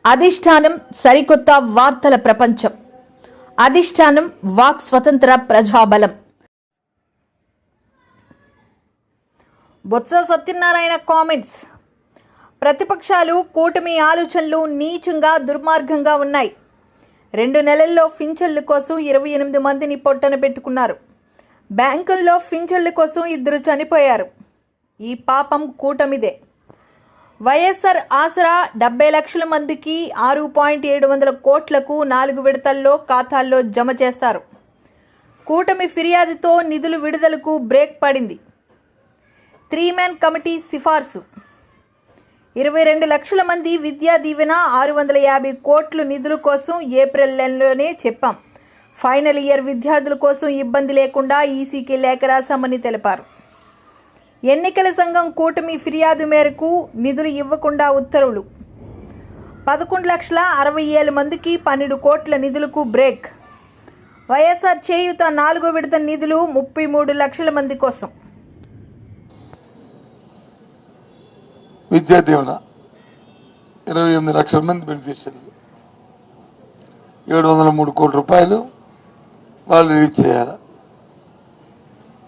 అధిష్టానం సరికొత్త వార్తల ప్రపంచం. అధిష్టానం వాక్ స్వతంత్ర ప్రజాబలం. బొత్స సత్యనారాయణ కామెంట్స్. ప్రతిపక్షాలు కూటమి ఆలోచనలు నీచంగా దుర్మార్గంగా ఉన్నాయి. 2 నెలల్లో పింఛన్ల కోసం 28 మందిని పొట్టన పెట్టుకున్నారు. బ్యాంకుల్లో పింఛన్ల కోసం 2 చనిపోయారు. ఈ పాపం కూటమిదే. వైఎస్ఆర్ ఆసరా 70 లక్షల మందికి 6.700 కోట్లకు 4 విడతల్లో ఖాతాల్లో జమ చేస్తారు. కూటమి ఫిర్యాదుతో నిధుల విడుదలకు బ్రేక్ పడింది. 3 మ్యాన్ కమిటీ సిఫార్సు. 22 లక్షల మంది విద్యా దీవెన 650 కోట్లు నిధుల కోసం ఏప్రిల్ నెలలోనే చెప్పాం. ఫైనల్ ఇయర్ విద్యార్థుల కోసం ఇబ్బంది లేకుండా ఈసీకి లేఖ రాశామని తెలిపారు. ఎన్నికల సంఘం కూటమి ఫిర్యాదు మేరకు నిధులు ఇవ్వకుండా ఉత్తర్వులు. 11,60,000 మందికి 12 కోట్ల నిధులకు బ్రేక్. వైఎస్ఆర్ చేయూత 4వ విడత నిధులు 33 లక్షల మంది కోసం. విద్యా దీవెన 28 లక్షల మంది బెనిఫిషియరీలు, 703 కోట్ల రూపాయలు వాళ్ళు రిలీజ్ చేయాలి.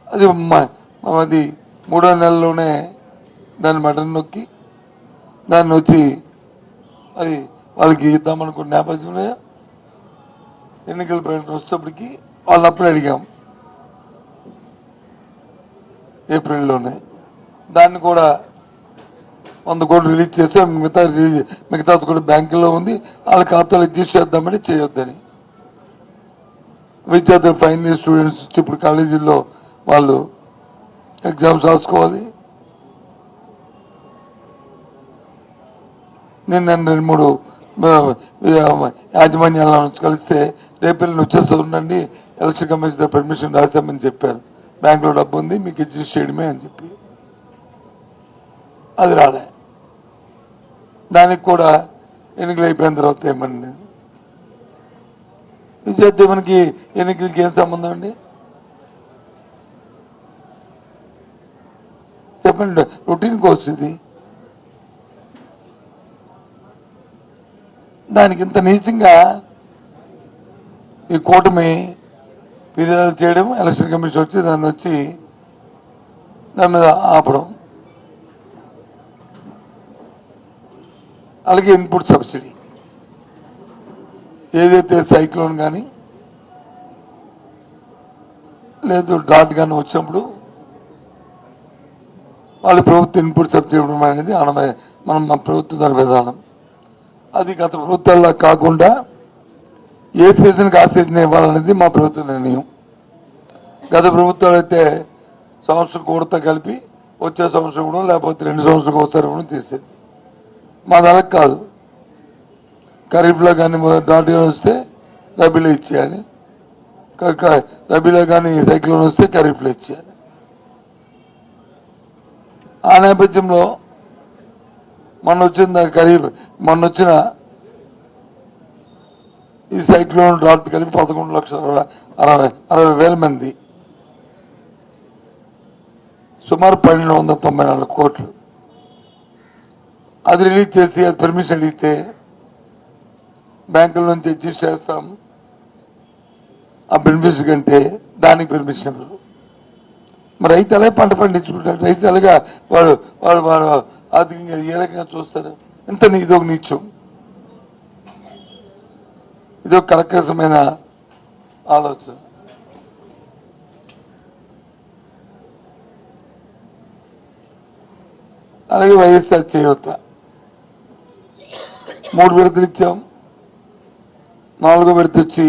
అది 3వ నెలలోనే దాన్ని బటన్ నొక్కి దాన్ని వచ్చి అది వాళ్ళకి ఇద్దామనుకున్న నేపథ్యంలో ఎన్నికల ప్రకటన వచ్చేటప్పటికి వాళ్ళు అప్పుడే అడిగాం ఏప్రిల్లోనే. దాన్ని కూడా 100 కోట్లు రిలీజ్ చేస్తే మిగతా కూడా బ్యాంకుల్లో ఉంది, వాళ్ళ ఖాతాలో తీసేద్దామని చేయొద్దని. విద్యార్థులు ఫైనల్ ఇయర్ స్టూడెంట్స్ వచ్చి ఇప్పుడు కాలేజీల్లో వాళ్ళు ఎగ్జామ్స్ రాసుకోవాలి. నేను 2-3 యాజమాన్యాల నుంచి కలిస్తే రేపు వచ్చేస్తూ ఉండండి, ఎలక్షన్ కమిషన్ పర్మిషన్ రాశామని చెప్పారు. బ్యాంకులో డబ్బు ఉంది, మీకు రిజిస్టర్ చేయడమే అని చెప్పి అది రాలే. దానికి కూడా ఎన్నికలు అయిపోయిన తర్వాత ఏమని నేను విద్యార్థి మనకి ఎన్నికలకి ఏం సంబంధం అండి చెప్పండి. రొటీన్ కోర్స్ ఇది. దానికి ఇంత నీచంగా ఈ కూటమి ఫిర్యాదు చేయడం, ఎలక్షన్ కమిషన్ వచ్చి దాని మీద ఆపడం. అలాగే ఇన్పుట్ సబ్సిడీ ఏదైతే సైక్లోన్ కానీ లేదు డాట్ కానీ వచ్చినప్పుడు వాళ్ళు ప్రభుత్వ ఇన్పుట్ సబ్సిడీ ఇవ్వడం అనేది మన ప్రభుత్వ దాని విధానం. అది గత ప్రభుత్వాల్లో కాకుండా ఏ సీజన్కి ఆ సీజన్ ఇవ్వాలనేది మా ప్రభుత్వ నిర్ణయం. గత ప్రభుత్వాలు అయితే సంవత్సరం కూడతా కలిపి వచ్చే సంవత్సరం ఇవ్వడం, లేకపోతే 2 సంవత్సరాలకు ఒకసారి ఇవ్వడం చేసేది. మా దానికి కాదు. ఖరీఫ్లో కానీ డాట్ కానీ వస్తే రబీలో ఇచ్చేయాలి, రబీలో కానీ సైక్లోన్ వస్తే ఖరీఫ్లో ఇచ్చేయాలి. ఆ నేపథ్యంలో మొన్న వచ్చిన ఈ సైక్లోన్ డ్రాట్ కలిపి 11,60,000 మంది, సుమారు 1,294 కోట్లు. అది రిలీజ్ చేసి అది పర్మిషన్ అడిగితే బ్యాంకుల నుంచి రిజిస్టర్ చేస్తాం ఆ బెనిఫిట్స్ కంటే దానికి పర్మిషన్. మరి రైతు అలాగే పంట పండించుకుంటారు. రైతు అలాగా వాడు ఆర్థికంగా ఏ రకంగా చూస్తారు? ఇదొక నీచం, ఇదొక కలకసమైన ఆలోచన. అలాగే వైఎస్ఆర్ చేయూత 3 విడతలు ఇచ్చాం. 4వ విడత వచ్చి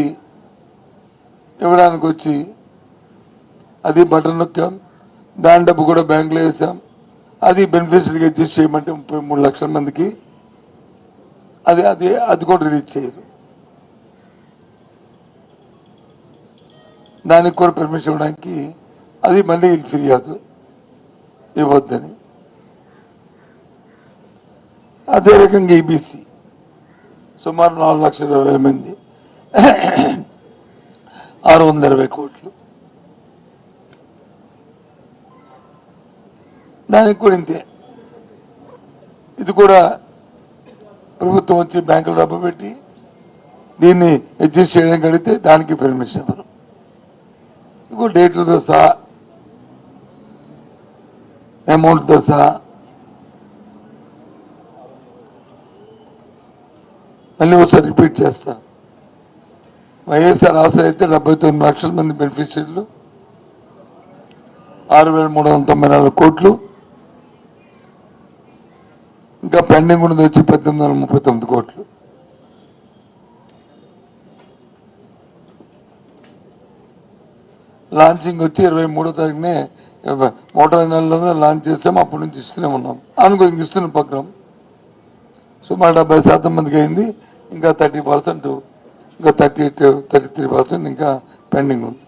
ఇవ్వడానికి వచ్చి అది బటన్ నొక్కాం. దాని డబ్బు కూడా బ్యాంకులో వేసాం. అది బెనిఫిషరీగా అడ్జస్ట్ చేయమంటే 33 లక్షల మందికి అది కూడా రిలీజ్ చేయరు. దానికి కూడా పర్మిషన్ ఇవ్వడానికి అది మళ్ళీ ఫిర్యాదు ఇవ్వద్దని. అదే రకంగా ఈబీసీ సుమారు 4,20,000 మంది 620 కోట్లు. దానికి కూడా ఇంతే. ఇది కూడా ప్రభుత్వం వచ్చి బ్యాంకులో డబ్బు పెట్టి దీన్ని అడ్జస్ట్ చేయడానికి అడిగితే దానికి పర్మిషన్ ఇవ్వరు. ఇంకో డేట్లతో సహా అమౌంట్తో సహా మళ్ళీ ఒకసారి రిపీట్ చేస్తాను. వైఎస్ఆర్ ఆసరా అయితే 79 లక్షల మంది బెనిఫిషియర్లు, 6,394 కోట్లు. ఇంకా పెండింగ్ ఉన్నది వచ్చి 1,839 కోట్లు. లాంచింగ్ వచ్చి 23వ తారీఖునే 1 నెలలో లాంచ్ చేసాము. అప్పటి నుంచి ఇస్తూనే ఉన్నాం. అనుకో ఇంక ఇస్తున్న ప్రోగ్రాం సుమారు 70% మందికి అయింది. ఇంకా 30%, ఇంకా 33% ఇంకా పెండింగ్ ఉంది.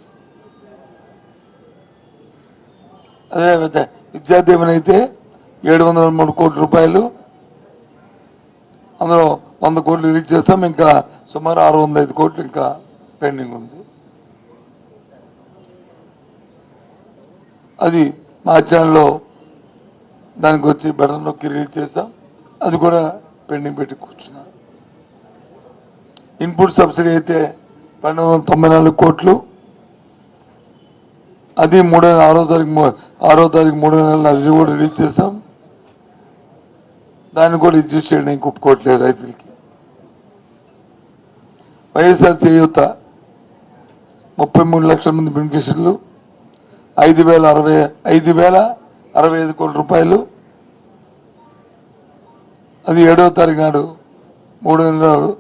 అదే విద్యాదీవెన అయితే 703 కోట్ల రూపాయలు, అందులో 100 కోట్లు రిలీజ్ చేస్తాం. ఇంకా సుమారు 605 కోట్లు ఇంకా పెండింగ్ ఉంది. అది మా ఛానల్లో దానికి వచ్చి బటన్ నొక్కి రిలీజ్ చేస్తాం. అది కూడా పెండింగ్ పెట్టి కూర్చున్నాం. ఇన్పుట్ సబ్సిడీ అయితే 1294 కోట్లు, అది 6వ తారీఖు 3వ నెలలో అది కూడా రిలీజ్ చేస్తాం. దాన్ని కూడా అడ్జస్ట్ చేయడానికి ఒప్పుకోవట్లేదు రైతులకి. వైఎస్ఆర్ చేయూత 33 లక్షల మంది బెనిఫిషియర్లు, 5,065 కోట్ల రూపాయలు. అది 7వ తారీఖు నాడు 3వ నెలలో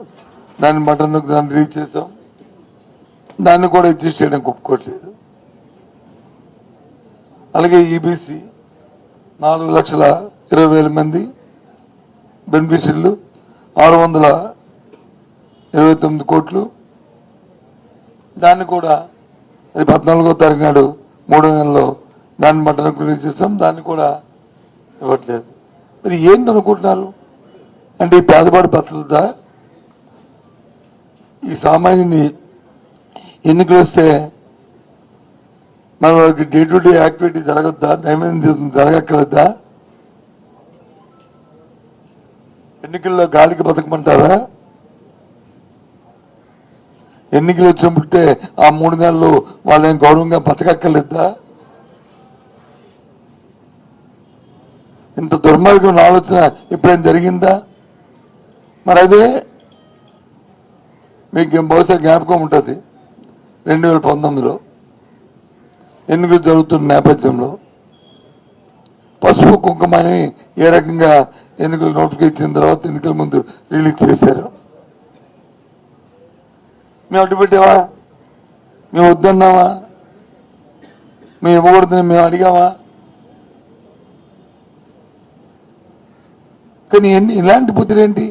దాన్ని బటన్ దాన్ని రిలీజ్ చేసాం. దాన్ని కూడా అడ్జస్ట్ చేయడానికి ఒప్పుకోవట్లేదు. అలాగే ఈబీసీ 4,20,000 మంది బెనిఫిషియర్లు, 629 కోట్లు. దాన్ని కూడా అది 14వ తారీఖు నాడు 3వ నెలలో దాన్ని బటన్ రిలీజ్ చేస్తాం. దాన్ని కూడా ఇవ్వట్లేదు. మరి ఏంటి అనుకుంటున్నారు? అంటే ఈ పేదపాటి భద్రత, ఈ సామాన్యుని ఎన్నికలు వస్తే మన వారికి డే టు డే యాక్టివిటీ జరగద్దా? దైనందిన జరగక్కర్లేదా? ఎన్నికల్లో గాలికి బతకమంటారా? ఎన్నికలు వచ్చినప్పుడే ఆ 3 నెలలు వాళ్ళేం గౌరవంగా బతకక్కర్లేదా? ఇంత దుర్మార్గం ఆలోచన ఎప్పుడైనా జరిగిందా? మరి అదే మీకు బహుశా జ్ఞాపకం ఉంటుంది. 2019లో ఎన్నికలు జరుగుతున్న నేపథ్యంలో పసుపు కుంకుమని ఏ రకంగా ఎన్నికలు నోటిఫికేషన్ ఇచ్చిన తర్వాత ఎన్నికల ముందు రిలీజ్ చేశారు. మేము అడ్డు పెట్టావా? మేము వద్దన్నావా? మేము ఇవ్వకూడదని మేము అడిగావా? కానీ ఇలాంటి బుద్ధులేంటి?